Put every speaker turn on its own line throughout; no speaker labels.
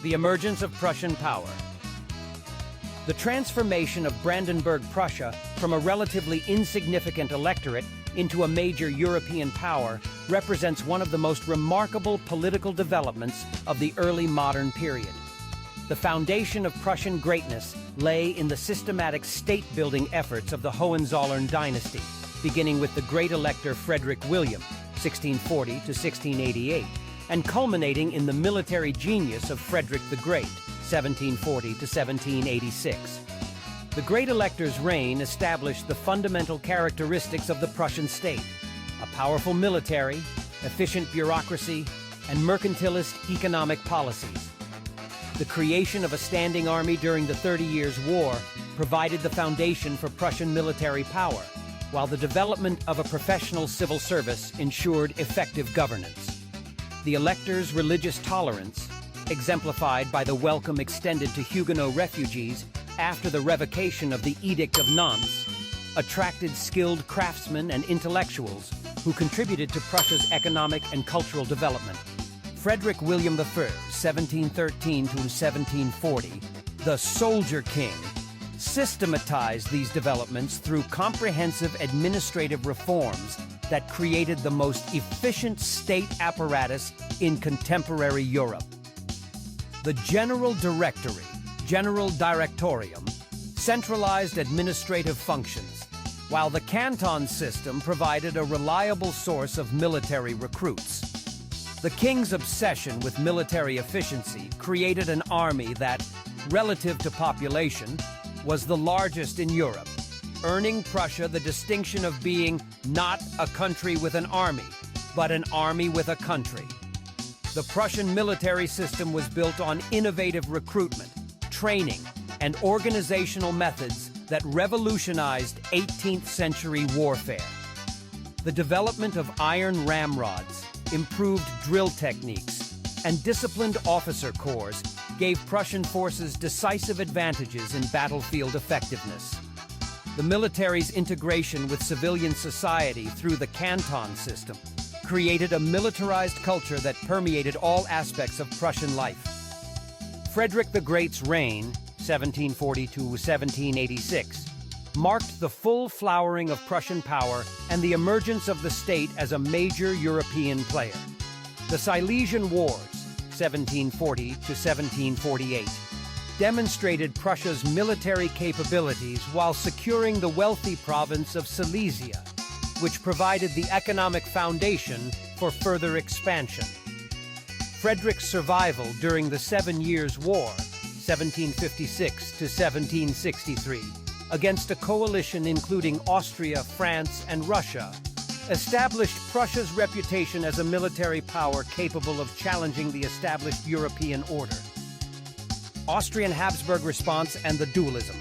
The emergence of Prussian power. The transformation of Brandenburg Prussia from a relatively insignificant electorate into a major European power represents one of the most remarkable political developments of the early modern period. The foundation of Prussian greatness lay in the systematic state-building efforts of the Hohenzollern dynasty, beginning with the great elector Frederick William, 1640 to 1688, and culminating in the military genius of Frederick the Great, 1740 to 1786. The great elector's reign established the fundamental characteristics of the Prussian state: a powerful military, efficient bureaucracy, and mercantilist economic policies. The creation of a standing army during the 30 Years' War provided the foundation for Prussian military power, while the development of a professional civil service ensured effective governance. The elector's religious tolerance, exemplified by the welcome extended to Huguenot refugees after the revocation of the Edict of Nantes, attracted skilled craftsmen and intellectuals who contributed to Prussia's economic and cultural development. Frederick William I, 1713 to 1740, the Soldier King, systematized these developments through comprehensive administrative reforms that created the most efficient state apparatus in contemporary Europe. The General Directory, General Directorium, centralized administrative functions, while the canton system provided a reliable source of military recruits. The king's obsession with military efficiency created an army that, relative to population, was the largest in Europe, earning Prussia the distinction of being not a country with an army, but an army with a country. The Prussian military system was built on innovative recruitment, training, and organizational methods that revolutionized 18th century warfare. The development of iron ramrods, improved drill techniques, and disciplined officer corps gave Prussian forces decisive advantages in battlefield effectiveness. The military's integration with civilian society through the canton system created a militarized culture that permeated all aspects of Prussian life. Frederick the Great's reign, 1740 to 1786, marked the full flowering of Prussian power and the emergence of the state as a major European player. The Silesian Wars, 1740 to 1748, demonstrated Prussia's military capabilities while securing the wealthy province of Silesia, which provided the economic foundation for further expansion. Frederick's survival during the 7 Years' War, 1756 to 1763, against a coalition including Austria, France, and Russia, established Prussia's reputation as a military power capable of challenging the established European order. Austrian Habsburg response and the dualism.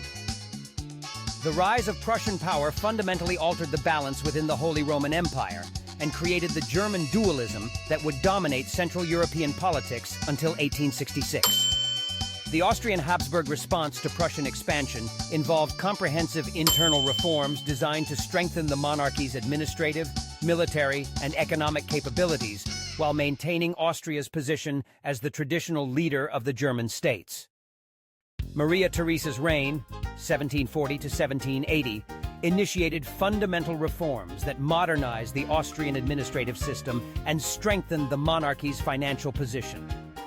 The rise of Prussian power fundamentally altered the balance within the Holy Roman Empire and created the German dualism that would dominate Central European politics until 1866. The Austrian Habsburg response to Prussian expansion involved comprehensive internal reforms designed to strengthen the monarchy's administrative, military, and economic capabilities while maintaining Austria's position as the traditional leader of the German states. Maria Theresa's reign, 1740 to 1780, initiated fundamental reforms that modernized the Austrian administrative system and strengthened the monarchy's financial position.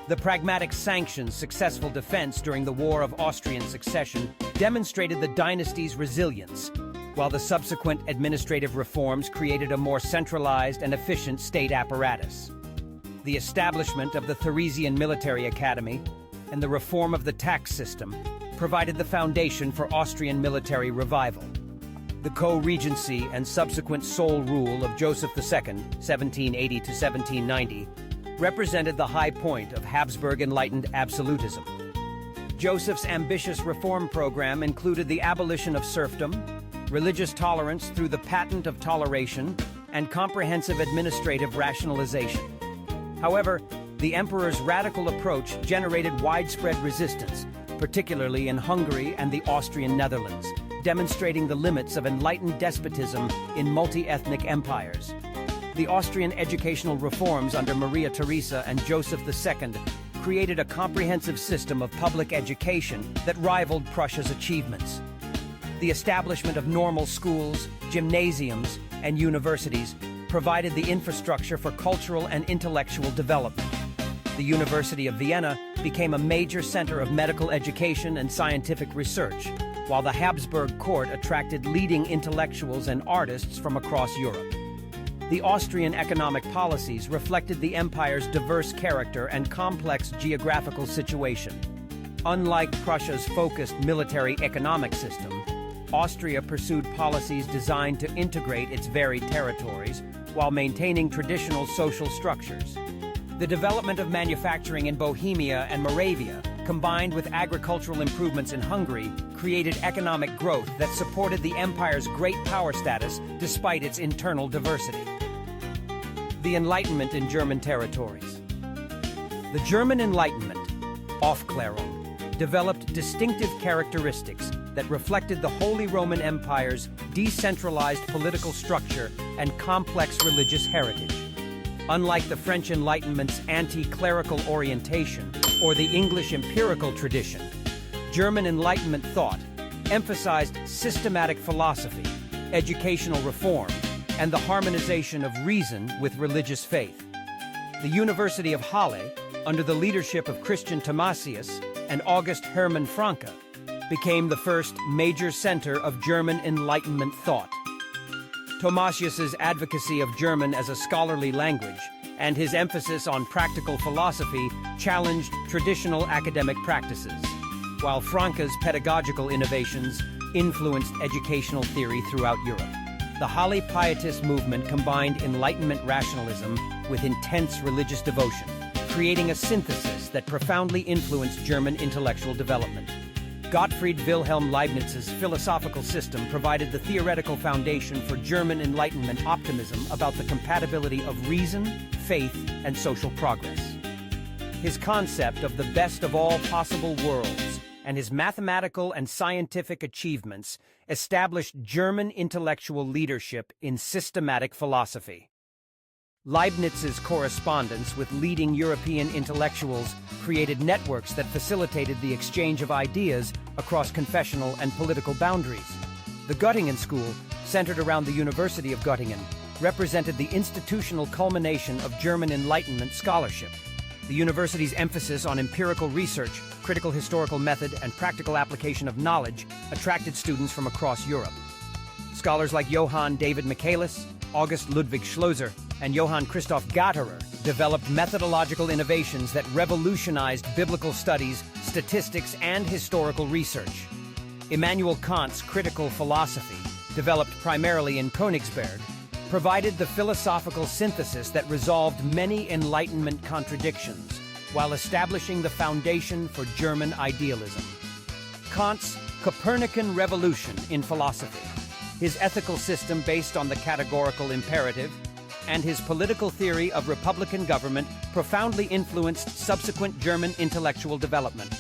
The Pragmatic Sanction's successful defense during the War of Austrian Succession demonstrated the dynasty's resilience, while the subsequent administrative reforms created a more centralized and efficient state apparatus. The establishment of the Theresian Military Academy and the reform of the tax system provided the foundation for Austrian military revival. The co-regency and subsequent sole rule of Joseph II, 1780 to 1790, represented the high point of Habsburg Enlightened absolutism. Joseph's ambitious reform program included the abolition of serfdom, religious tolerance through the patent of toleration, and comprehensive administrative rationalization. However, the emperor's radical approach generated widespread resistance, particularly in Hungary and the Austrian Netherlands, demonstrating the limits of enlightened despotism in multi-ethnic empires. The Austrian educational reforms under Maria Theresa and Joseph II created a comprehensive system of public education that rivaled Prussia's achievements. The establishment of normal schools, gymnasiums, and universities provided the infrastructure for cultural and intellectual development. The University of Vienna became a major center of medical education and scientific research, while the Habsburg court attracted leading intellectuals and artists from across Europe. The Austrian economic policies reflected the empire's diverse character and complex geographical situation. Unlike Prussia's focused military economic system, Austria pursued policies designed to integrate its varied territories while maintaining traditional social structures. The development of manufacturing in Bohemia and Moravia, combined with agricultural improvements in Hungary, created economic growth that supported the empire's great power status despite its internal diversity. The Enlightenment in German territories. The German Enlightenment, Aufklärung, developed distinctive characteristics that reflected the Holy Roman Empire's decentralized political structure and complex religious heritage. Unlike the French Enlightenment's anti-clerical orientation or the English empirical tradition, German Enlightenment thought emphasized systematic philosophy, educational reform, and the harmonization of reason with religious faith. The University of Halle, under the leadership of Christian Thomasius and August Hermann Francke, became the first major center of German Enlightenment thought. Thomasius's advocacy of German as a scholarly language and his emphasis on practical philosophy challenged traditional academic practices, while Francke's pedagogical innovations influenced educational theory throughout Europe. The Halle Pietist movement combined Enlightenment rationalism with intense religious devotion, creating a synthesis that profoundly influenced German intellectual development. Gottfried Wilhelm Leibniz's philosophical system provided the theoretical foundation for German Enlightenment optimism about the compatibility of reason, faith, and social progress. His concept of the best of all possible worlds and his mathematical and scientific achievements established German intellectual leadership in systematic philosophy. Leibniz's correspondence with leading European intellectuals created networks that facilitated the exchange of ideas across confessional and political boundaries. The Göttingen School, centered around the University of Göttingen, represented the institutional culmination of German Enlightenment scholarship. The university's emphasis on empirical research, critical historical method, and practical application of knowledge attracted students from across Europe. Scholars like Johann David Michaelis, August Ludwig Schlosser, and Johann Christoph Gatterer developed methodological innovations that revolutionized biblical studies, statistics, and historical research. Immanuel Kant's critical philosophy, developed primarily in Königsberg, provided the philosophical synthesis that resolved many Enlightenment contradictions while establishing the foundation for German idealism. Kant's Copernican revolution in philosophy, his ethical system based on the categorical imperative, and his political theory of republican government profoundly influenced subsequent German intellectual development.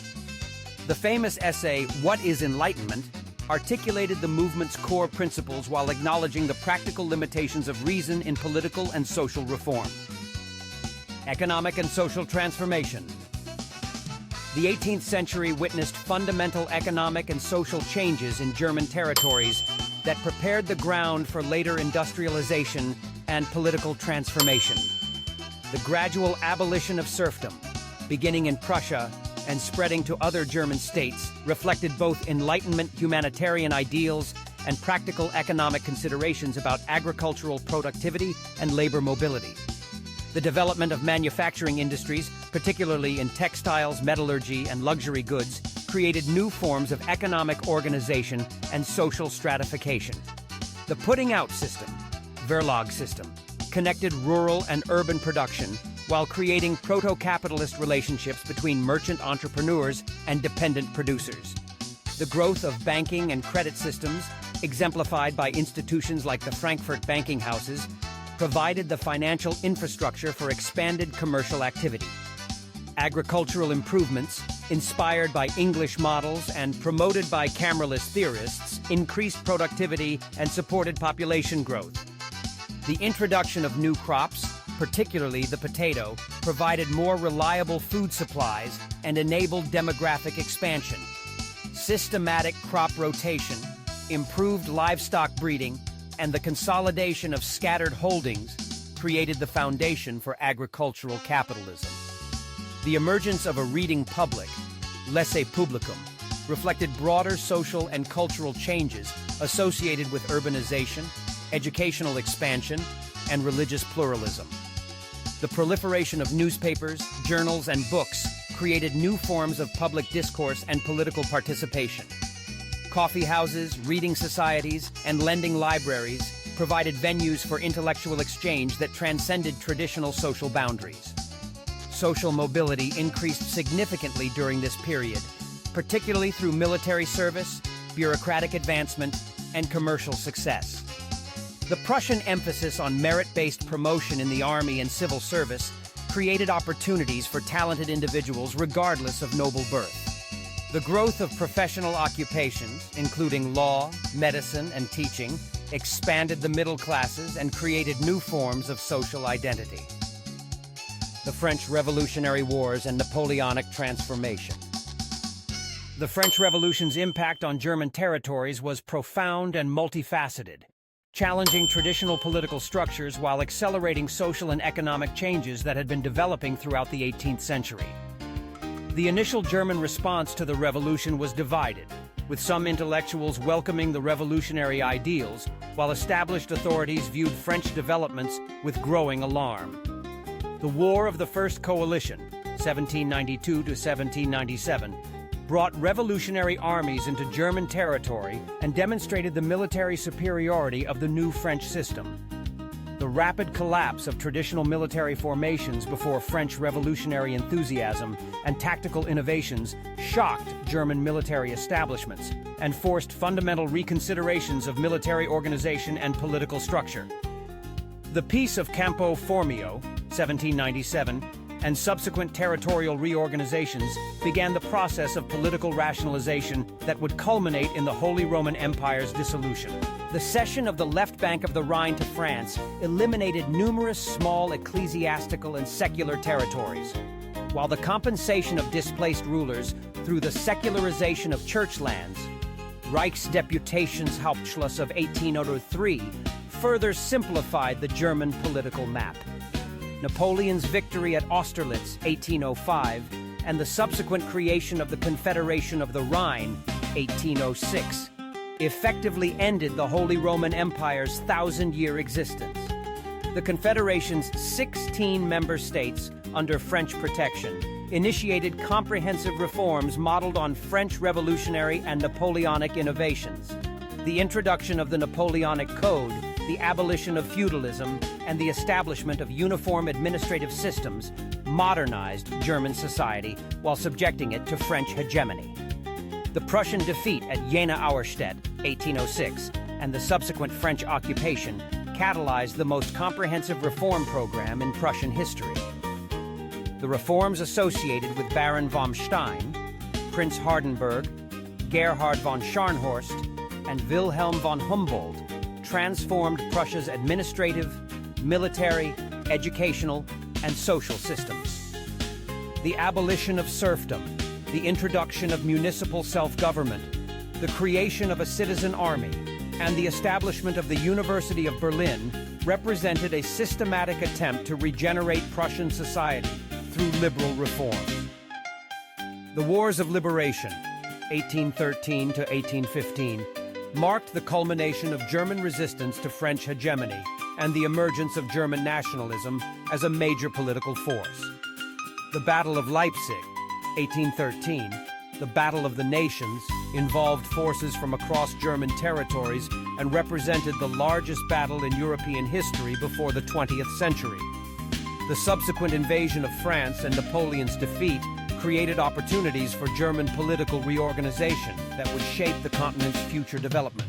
The famous essay, What is Enlightenment?, articulated the movement's core principles while acknowledging the practical limitations of reason in political and social reform. Economic and social transformation. The 18th century witnessed fundamental economic and social changes in German territories that prepared the ground for later industrialization and political transformation. The gradual abolition of serfdom, beginning in Prussia and spreading to other German states, reflected both Enlightenment humanitarian ideals and practical economic considerations about agricultural productivity and labor mobility. The development of manufacturing industries, particularly in textiles, metallurgy, and luxury goods, created new forms of economic organization and social stratification. The putting out system, Verlag system, connected rural and urban production while creating proto-capitalist relationships between merchant entrepreneurs and dependent producers. The growth of banking and credit systems, exemplified by institutions like the Frankfurt banking houses, provided the financial infrastructure for expanded commercial activity. Agricultural improvements, inspired by English models and promoted by cameralist theorists, increased productivity and supported population growth. The introduction of new crops, particularly the potato, provided more reliable food supplies and enabled demographic expansion. Systematic crop rotation, improved livestock breeding, and the consolidation of scattered holdings created the foundation for agricultural capitalism. The emergence of a reading public, laissez publicum, reflected broader social and cultural changes associated with urbanization, educational expansion, and religious pluralism. The proliferation of newspapers, journals, and books created new forms of public discourse and political participation. Coffee houses, reading societies, and lending libraries provided venues for intellectual exchange that transcended traditional social boundaries. Social mobility increased significantly during this period, particularly through military service, bureaucratic advancement, and commercial success. The Prussian emphasis on merit-based promotion in the army and civil service created opportunities for talented individuals regardless of noble birth. The growth of professional occupations, including law, medicine, and teaching, expanded the middle classes and created new forms of social identity. The French Revolutionary Wars and Napoleonic transformation. The French Revolution's impact on German territories was profound and multifaceted, challenging traditional political structures while accelerating social and economic changes that had been developing throughout the 18th century. The initial German response to the revolution was divided, with some intellectuals welcoming the revolutionary ideals, while established authorities viewed French developments with growing alarm. The War of the First Coalition, 1792 to 1797, brought revolutionary armies into German territory and demonstrated the military superiority of the new French system. The rapid collapse of traditional military formations before French revolutionary enthusiasm and tactical innovations shocked German military establishments and forced fundamental reconsiderations of military organization and political structure. The Peace of Campo Formio, 1797, and subsequent territorial reorganizations began the process of political rationalization that would culminate in the Holy Roman Empire's dissolution. The cession of the left bank of the Rhine to France eliminated numerous small ecclesiastical and secular territories, while the compensation of displaced rulers through the secularization of church lands, Reichsdeputationshauptschluss of 1803, further simplified the German political map. Napoleon's victory at Austerlitz, 1805, and the subsequent creation of the Confederation of the Rhine, 1806, effectively ended the Holy Roman Empire's 1,000-year existence. The Confederation's 16 member states, under French protection, initiated comprehensive reforms modeled on French revolutionary and Napoleonic innovations. The introduction of the Napoleonic Code, the abolition of feudalism, and the establishment of uniform administrative systems modernized German society while subjecting it to French hegemony. The Prussian defeat at Jena-Auerstedt, 1806, and the subsequent French occupation catalyzed the most comprehensive reform program in Prussian history. The reforms associated with Baron von Stein, Prince Hardenberg, Gerhard von Scharnhorst, and Wilhelm von Humboldt transformed Prussia's administrative, military, educational, and social systems. The abolition of serfdom, the introduction of municipal self-government, the creation of a citizen army, and the establishment of the University of Berlin represented a systematic attempt to regenerate Prussian society through liberal reforms. The Wars of Liberation, 1813 to 1815, marked the culmination of German resistance to French hegemony and the emergence of German nationalism as a major political force. The Battle of Leipzig, 1813, the Battle of the Nations, involved forces from across German territories and represented the largest battle in European history before the 20th century. The subsequent invasion of France and Napoleon's defeat created opportunities for German political reorganization that would shape the continent's future development.